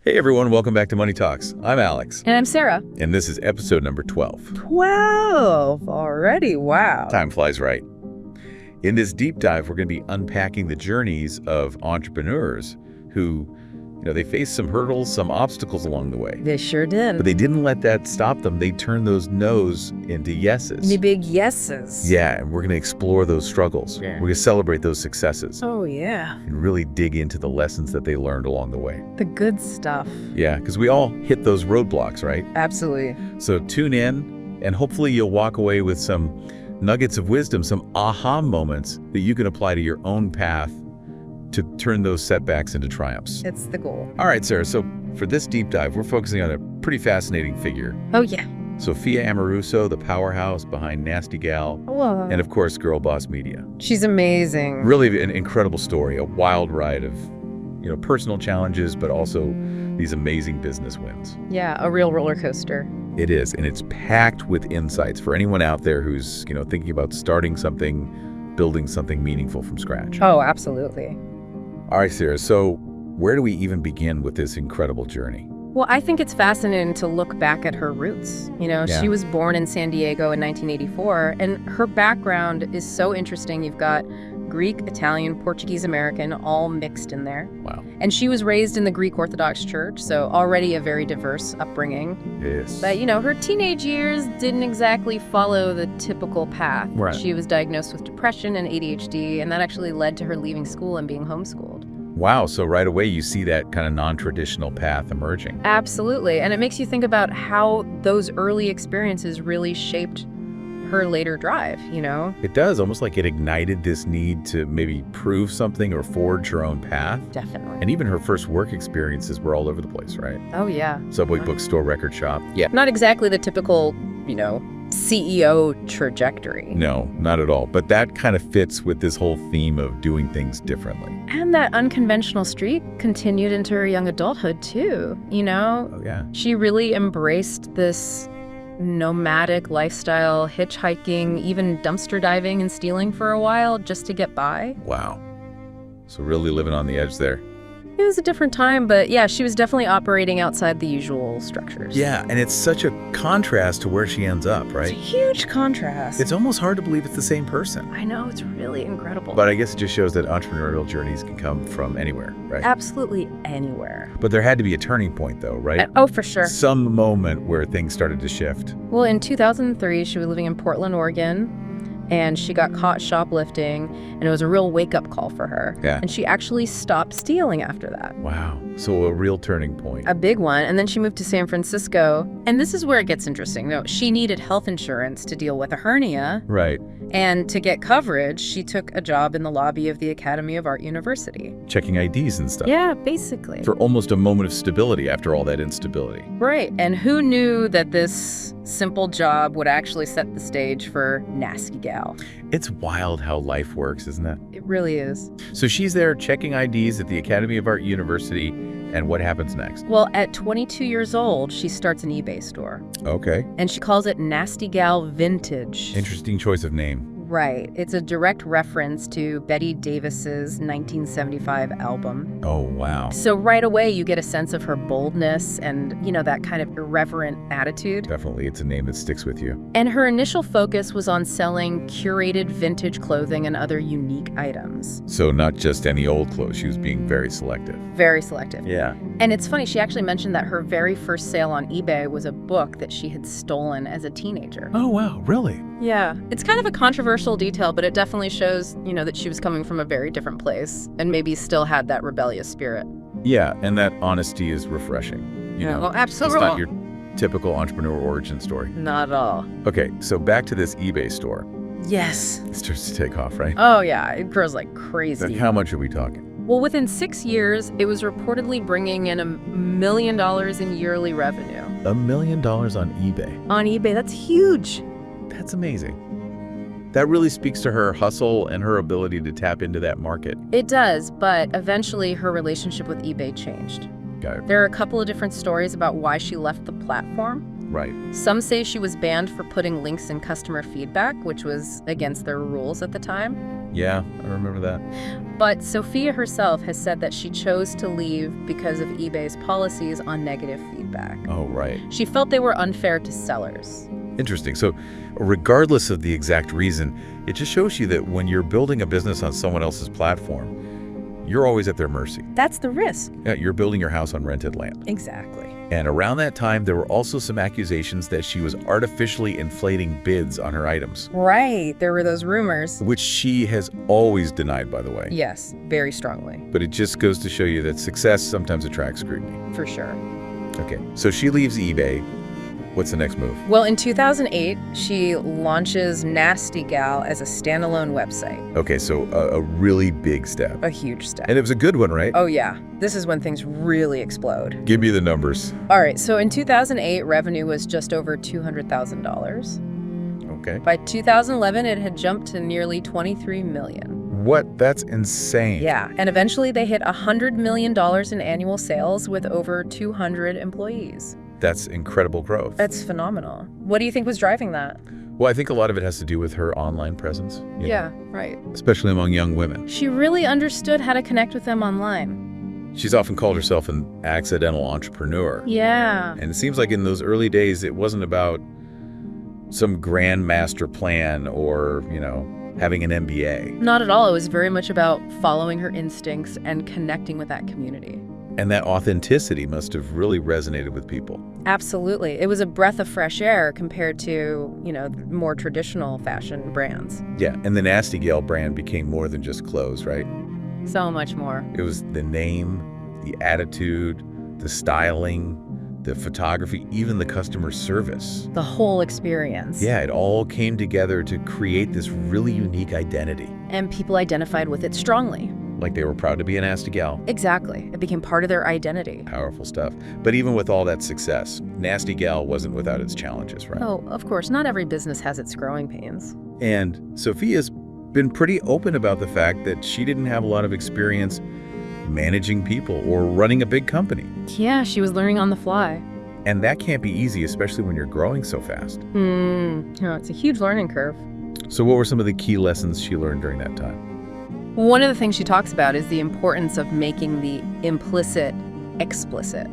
Hey everyone, welcome back to Money Talks. I'm Alex. And I'm Sarah. And this is episode number 12. 12 already, wow. Time flies right. In this deep dive, we're going to be unpacking the journeys of entrepreneurs who, they faced some hurdles, some obstacles along the way. They sure did. But they didn't let that stop them. They turned those no's into yeses. The big yeses. Yeah, and we're going to explore those struggles. Yeah. We're going to celebrate those successes. Oh, yeah. And really dig into the lessons that they learned along the way. The good stuff. Yeah, because we all hit those roadblocks, right? Absolutely. So tune in, and hopefully you'll walk away with some nuggets of wisdom, some aha moments that you can apply to your own path to turn those setbacks into triumphs. It's the goal. All right, Sarah, so for this deep dive, we're focusing on a pretty fascinating figure. Oh, yeah. Sophia Amoruso, the powerhouse behind Nasty Gal, Whoa. and of course, Girlboss Media. She's amazing. Really an incredible story, a wild ride of, personal challenges, but also these amazing business wins. Yeah, a real roller coaster. It is, and it's packed with insights for anyone out there who's, thinking about starting something, building something meaningful from scratch. Oh, absolutely. All right, Sarah, so where do we even begin with this incredible journey? Well, I think it's fascinating to look back at her roots. She was born in San Diego in 1984, and her background is so interesting. You've got Greek, Italian, Portuguese, American, all mixed in there. Wow. And she was raised in the Greek Orthodox Church, so already a very diverse upbringing. Yes. But, her teenage years didn't exactly follow the typical path. Right. She was diagnosed with depression and ADHD, and that actually led to her leaving school and being homeschooled. Wow, so right away you see that kind of non-traditional path emerging. Absolutely, and it makes you think about how those early experiences really shaped her later drive, It does, almost like it ignited this need to maybe prove something or forge her own path. Definitely. And even her first work experiences were all over the place, right? Oh, yeah. Subway, bookstore, record shop. Yeah. Not exactly the typical, CEO trajectory. No, not at all. But that kind of fits with this whole theme of doing things differently. And that unconventional streak continued into her young adulthood, too, Oh, yeah. She really embraced this nomadic lifestyle, hitchhiking, even dumpster diving and stealing for a while just to get by. Wow. So really living on the edge there. It was a different time, but yeah, she was definitely operating outside the usual structures. Yeah, and it's such a contrast to where she ends up, right? It's a huge contrast. It's almost hard to believe it's the same person. I know, it's really incredible. But I guess it just shows that entrepreneurial journeys can come from anywhere, right? Absolutely anywhere. But there had to be a turning point, though, right? Oh, for sure. Some moment where things started to shift. Well, in 2003, she was living in Portland, Oregon, and she got caught shoplifting, and it was a real wake-up call for her. Yeah. And she actually stopped stealing after that. Wow. So a real turning point. A big one. And then she moved to San Francisco. And this is where it gets interesting. No, she needed health insurance to deal with a hernia. Right. And to get coverage, she took a job in the lobby of the Academy of Art University. Checking IDs and stuff. Yeah, basically. For almost a moment of stability after all that instability. Right. And who knew that this simple job would actually set the stage for Nasty Gal? It's wild how life works, isn't it? It really is. So she's there checking IDs at the Academy of Art University, and what happens next? Well, at 22 years old, she starts an eBay store. Okay. And she calls it Nasty Gal Vintage. Interesting choice of name. Right. It's a direct reference to Betty Davis's 1975 album. Oh, wow. So right away, you get a sense of her boldness and, that kind of irreverent attitude. Definitely. It's a name that sticks with you. And her initial focus was on selling curated vintage clothing and other unique items. So not just any old clothes. She was being very selective. Very selective. Yeah. And it's funny, she actually mentioned that her very first sale on eBay was a book that she had stolen as a teenager. Oh, wow. Really? Yeah. It's kind of a controversial detail, but it definitely shows, that she was coming from a very different place and maybe still had that rebellious spirit. Yeah, and that honesty is refreshing. Well, absolutely. It's not your typical entrepreneur origin story. Not at all. Okay, so back to this eBay store. Yes. It starts to take off, right? Oh, yeah. It grows like crazy. Like how much are we talking? Well, within 6 years, it was reportedly bringing in $1 million in yearly revenue. $1 million on eBay. On eBay, that's huge. That's amazing. That really speaks to her hustle and her ability to tap into that market. It does, but eventually her relationship with eBay changed. Got it. There are a couple of different stories about why she left the platform. Right. Some say she was banned for putting links in customer feedback, which was against their rules at the time. Yeah, I remember that. But Sophia herself has said that she chose to leave because of eBay's policies on negative feedback. Oh, right. She felt they were unfair to sellers. Interesting. So regardless of the exact reason, it just shows you that when you're building a business on someone else's platform, you're always at their mercy. That's the risk. Yeah, you're building your house on rented land. Exactly. And around that time, there were also some accusations that she was artificially inflating bids on her items. Right. There were those rumors. Which she has always denied, by the way. Yes, very strongly. But it just goes to show you that success sometimes attracts scrutiny. For sure. Okay, so she leaves eBay. What's the next move? Well, in 2008, she launches Nasty Gal as a standalone website. Okay, so a really big step. A huge step. And it was a good one, right? Oh, yeah. This is when things really explode. Give me the numbers. All right, so in 2008, revenue was just over $200,000. Okay. By 2011, it had jumped to nearly $23 million. What? That's insane. Yeah, and eventually they hit $100 million in annual sales with over 200 employees. That's incredible growth. That's phenomenal. What do you think was driving that? Well, I think a lot of it has to do with her online presence. Yeah, right. Especially among young women. She really understood how to connect with them online. She's often called herself an accidental entrepreneur. Yeah. And it seems like in those early days, it wasn't about some grand master plan or, having an MBA. Not at all. It was very much about following her instincts and connecting with that community. And that authenticity must have really resonated with people. Absolutely. It was a breath of fresh air compared to, more traditional fashion brands. Yeah, and the Nasty Gal brand became more than just clothes, right? So much more. It was the name, the attitude, the styling, the photography, even the customer service. The whole experience. Yeah, it all came together to create this really unique identity. And people identified with it strongly. Like they were proud to be a Nasty Gal. Exactly. It became part of their identity. Powerful stuff. But even with all that success, Nasty Gal wasn't without its challenges, right? Oh, of course. Not every business has its growing pains. And Sophia's been pretty open about the fact that she didn't have a lot of experience managing people or running a big company. Yeah, she was learning on the fly. And that can't be easy, especially when you're growing so fast. It's a huge learning curve. So what were some of the key lessons she learned during that time? One of the things she talks about is the importance of making the implicit explicit.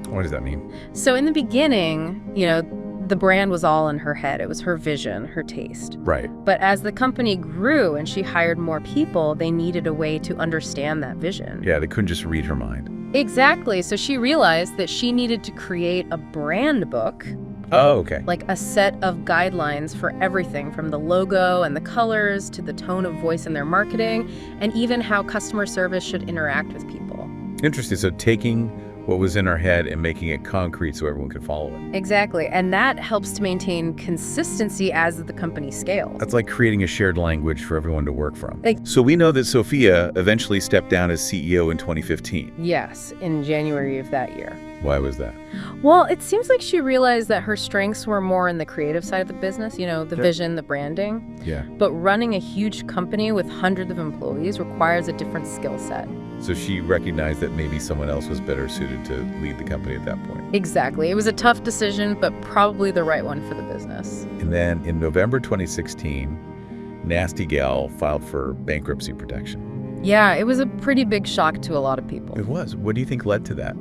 What does that mean? So in the beginning, the brand was all in her head. It was her vision, her taste. Right. But as the company grew and she hired more people, they needed a way to understand that vision. Yeah, they couldn't just read her mind. Exactly. So she realized that she needed to create a brand book. Oh, okay. Like a set of guidelines for everything from the logo and the colors to the tone of voice in their marketing and even how customer service should interact with people. Interesting. So taking what was in our head and making it concrete so everyone could follow it. Exactly. And that helps to maintain consistency as the company scales. That's like creating a shared language for everyone to work from. So we know that Sophia eventually stepped down as CEO in 2015. Yes, in January of that year. Why was that? Well, it seems like she realized that her strengths were more in the creative side of the business, the vision, the branding. Yeah. But running a huge company with hundreds of employees requires a different skill set. So she recognized that maybe someone else was better suited to lead the company at that point. Exactly. It was a tough decision, but probably the right one for the business. And then in November 2016, Nasty Gal filed for bankruptcy protection. Yeah, it was a pretty big shock to a lot of people. It was. What do you think led to that?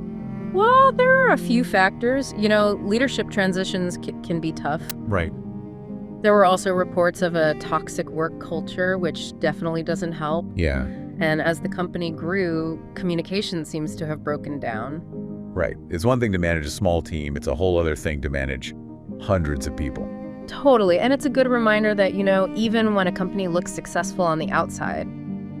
Well, there are a few factors. Leadership transitions can be tough. Right. There were also reports of a toxic work culture, which definitely doesn't help. Yeah. And as the company grew, communication seems to have broken down. Right. It's one thing to manage a small team. It's a whole other thing to manage hundreds of people. Totally. And it's a good reminder that, even when a company looks successful on the outside,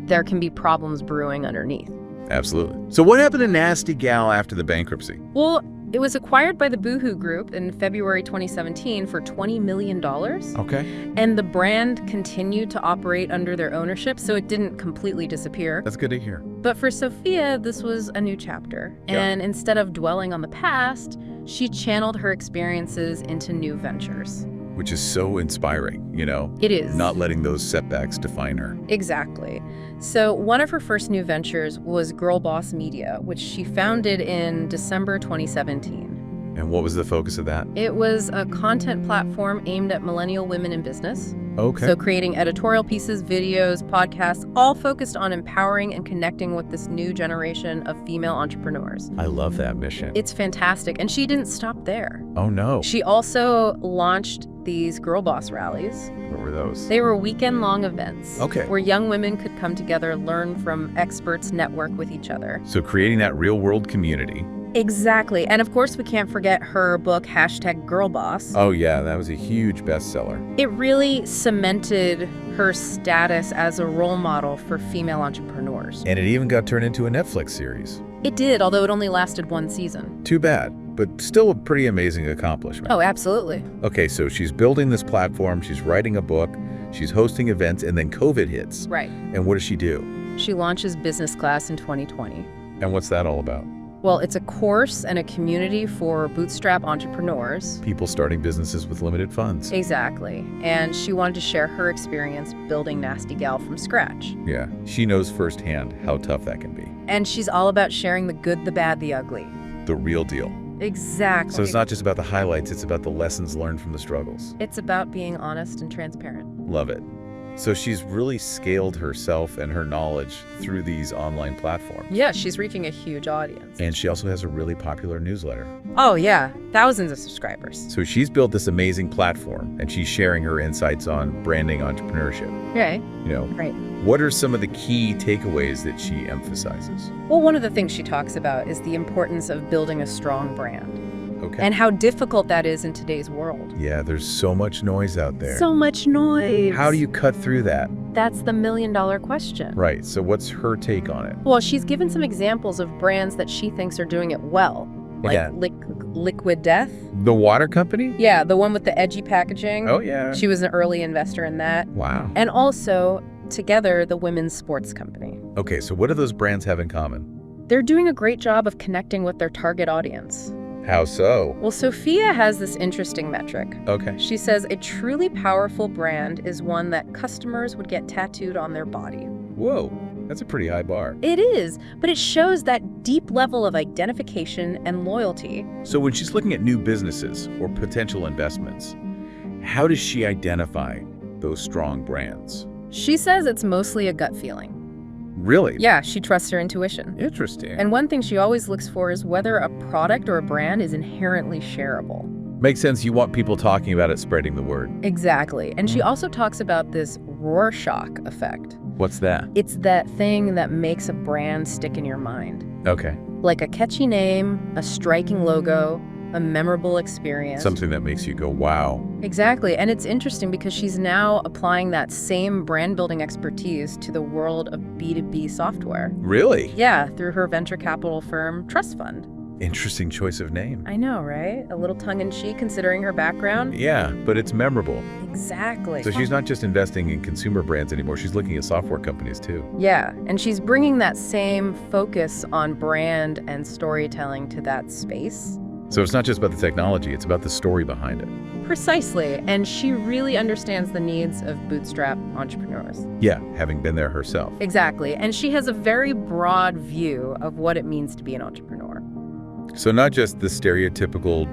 there can be problems brewing underneath. Absolutely. So what happened to Nasty Gal after the bankruptcy? Well, it was acquired by the Boohoo Group in February 2017 for $20 million. Okay. And the brand continued to operate under their ownership, so it didn't completely disappear. That's good to hear. But for Sophia, this was a new chapter. And instead of dwelling on the past, she channeled her experiences into new ventures. Which is so inspiring, It is. Not letting those setbacks define her. Exactly. So one of her first new ventures was Girlboss Media, which she founded in December 2017. And what was the focus of that? It was a content platform aimed at millennial women in business. Okay. So creating editorial pieces, videos, podcasts, all focused on empowering and connecting with this new generation of female entrepreneurs. I love that mission. It's fantastic. And she didn't stop there. Oh, no. She also launched these Girlboss rallies. What were those? They were weekend-long events. Okay. Where young women could come together, learn from experts, network with each other. So creating that real-world community. Exactly. And of course, we can't forget her book, #Girlboss. Oh, yeah, that was a huge bestseller. It really cemented her status as a role model for female entrepreneurs. And it even got turned into a Netflix series. It did, although it only lasted one season. Too bad, but still a pretty amazing accomplishment. Oh, absolutely. Okay, so she's building this platform, she's writing a book, she's hosting events, and then COVID hits. Right. And what does she do? She launches Business Class in 2020. And what's that all about? Well, it's a course and a community for bootstrap entrepreneurs. People starting businesses with limited funds. Exactly. And she wanted to share her experience building Nasty Gal from scratch. Yeah, she knows firsthand how tough that can be. And she's all about sharing the good, the bad, the ugly. The real deal. Exactly. So it's not just about the highlights, it's about the lessons learned from the struggles. It's about being honest and transparent. Love it. So she's really scaled herself and her knowledge through these online platforms. Yeah, she's reaching a huge audience. And she also has a really popular newsletter. Oh, yeah. Thousands of subscribers. So she's built this amazing platform, and she's sharing her insights on branding entrepreneurship. Right. Right. What are some of the key takeaways that she emphasizes? Well, one of the things she talks about is the importance of building a strong brand. Okay. And how difficult that is in today's world. Yeah, there's so much noise out there. So much noise. How do you cut through that? That's the million-dollar question. Right. So what's her take on it? Well, she's given some examples of brands that she thinks are doing it well. Like Yeah. Liquid Death. The water company? Yeah, the one with the edgy packaging. Oh, yeah. She was an early investor in that. Wow. And also, together, the women's sports company. Okay, so what do those brands have in common? They're doing a great job of connecting with their target audience. How so? Well, Sophia has this interesting metric. Okay. She says a truly powerful brand is one that customers would get tattooed on their body. Whoa, that's a pretty high bar. It is, but it shows that deep level of identification and loyalty. So when she's looking at new businesses or potential investments, how does she identify those strong brands? She says it's mostly a gut feeling. Really? Yeah, she trusts her intuition. Interesting. And one thing she always looks for is whether a product or a brand is inherently shareable. Makes sense. You want people talking about it, spreading the word. Exactly. And she also talks about this Rorschach effect. What's that? It's that thing that makes a brand stick in your mind. Okay. Like a catchy name, a striking logo, a memorable experience. Something that makes you go, wow. Exactly. And it's interesting because she's now applying that same brand building expertise to the world of B2B software. Really? Yeah, through her venture capital firm, Trust Fund. Interesting choice of name. I know, right? A little tongue-in-cheek considering her background. Yeah, but it's memorable. Exactly. So she's not just investing in consumer brands anymore. She's looking at software companies too. Yeah, and she's bringing that same focus on brand and storytelling to that space. So it's not just about the technology, it's about the story behind it. Precisely, and she really understands the needs of bootstrap entrepreneurs. Yeah, having been there herself. Exactly, and she has a very broad view of what it means to be an entrepreneur. So not just the stereotypical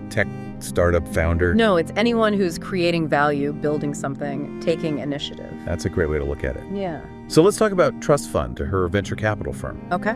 tech startup founder. No, it's anyone who's creating value, building something, taking initiative. That's a great way to look at it. Yeah. So let's talk about Trust Fund, her venture capital firm. Okay.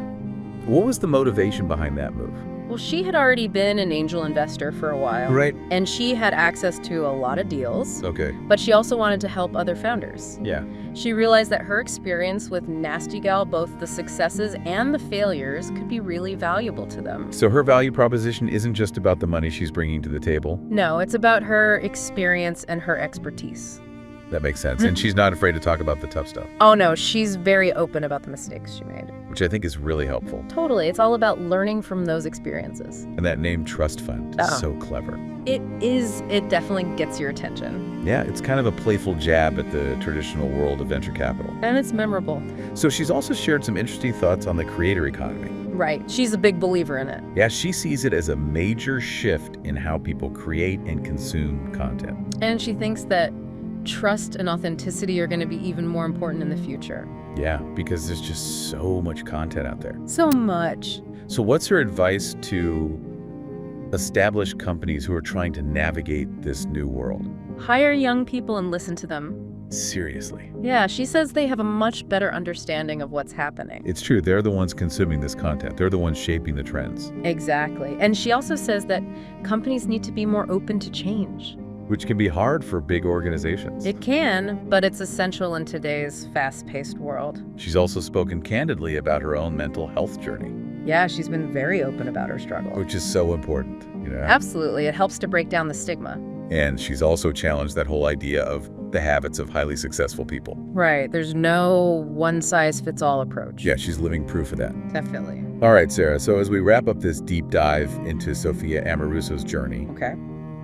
What was the motivation behind that move? Well, she had already been an angel investor for a while. Right. And she had access to a lot of deals. Okay. But she also wanted to help other founders. Yeah. She realized that her experience with Nasty Gal, both the successes and the failures, could be really valuable to them. So her value proposition isn't just about the money she's bringing to the table. No, it's about her experience and her expertise. That makes sense. And she's not afraid to talk about the tough stuff, Oh no, she's very open about the mistakes she made. which I think is really helpful. Totally, it's all about learning from those experiences. And that name Trust Fund is Oh. so clever. It definitely gets your attention. Yeah, it's kind of a playful jab at the traditional world of venture capital. And it's memorable. So she's also shared some interesting thoughts on the creator economy. Right, she's a big believer in it. Yeah, she sees it as a major shift in how people create and consume content. And she thinks that trust and authenticity are going to be even more important in the future. Yeah, because there's just so much content out there. So much. So what's her advice to established companies who are trying to navigate this new world? Hire young people and listen to them. Seriously. Yeah, she says they have a much better understanding of what's happening. It's true. They're the ones consuming this content. They're the ones shaping the trends. Exactly. And she also says that companies need to be more open to change. Which can be hard for big organizations. It can, but it's essential in today's fast-paced world. She's also spoken candidly about her own mental health journey. Yeah, she's been very open about her struggle. Which is so important, Absolutely. It helps to break down the stigma. And she's also challenged that whole idea of the habits of highly successful people. Right. There's no one-size-fits-all approach. Yeah, she's living proof of that. Definitely. All right, Sarah. So as we wrap up this deep dive into Sophia Amoruso's journey, okay,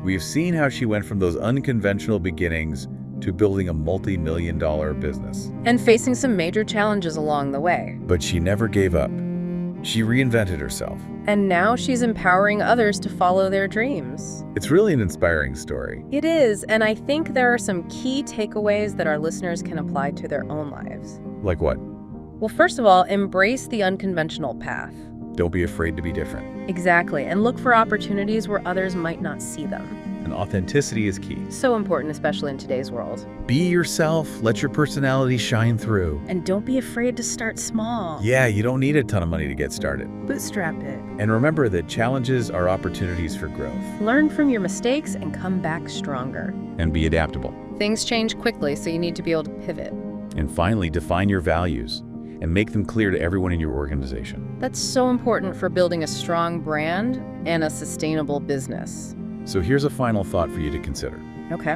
we've seen how she went from those unconventional beginnings to building a multi-million-dollar business. And facing some major challenges along the way. But she never gave up. She reinvented herself. And now she's empowering others to follow their dreams. It's really an inspiring story. It is, and I think there are some key takeaways that our listeners can apply to their own lives. Like what? Well, first of all, embrace the unconventional path. Don't be afraid to be different. Exactly, and look for opportunities where others might not see them. And authenticity is key. So important, especially in today's world. Be yourself. Let your personality shine through. And don't be afraid to start small. Yeah, you don't need a ton of money to get started. Bootstrap it. And remember that challenges are opportunities for growth. Learn from your mistakes and come back stronger. And be adaptable. Things change quickly, so you need to be able to pivot. And finally, define your values and make them clear to everyone in your organization. That's so important for building a strong brand and a sustainable business. So here's a final thought for you to consider. Okay.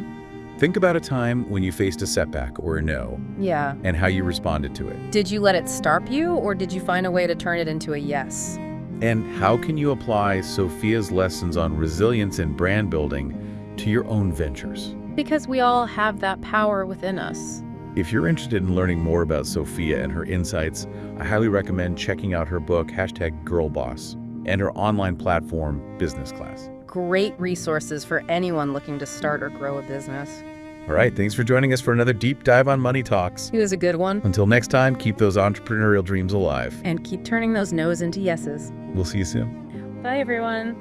Think about a time when you faced a setback or a no. Yeah. And how you responded to it. Did you let it starve you, or did you find a way to turn it into a yes? And how can you apply Sophia's lessons on resilience and brand building to your own ventures? Because we all have that power within us. If you're interested in learning more about Sophia and her insights, I highly recommend checking out her book, #Girlboss, and her online platform, Business Class. Great resources for anyone looking to start or grow a business. All right, thanks for joining us for another deep dive on Money Talks. It was a good one. Until next time, keep those entrepreneurial dreams alive. And keep turning those no's into yeses. We'll see you soon. Bye, everyone.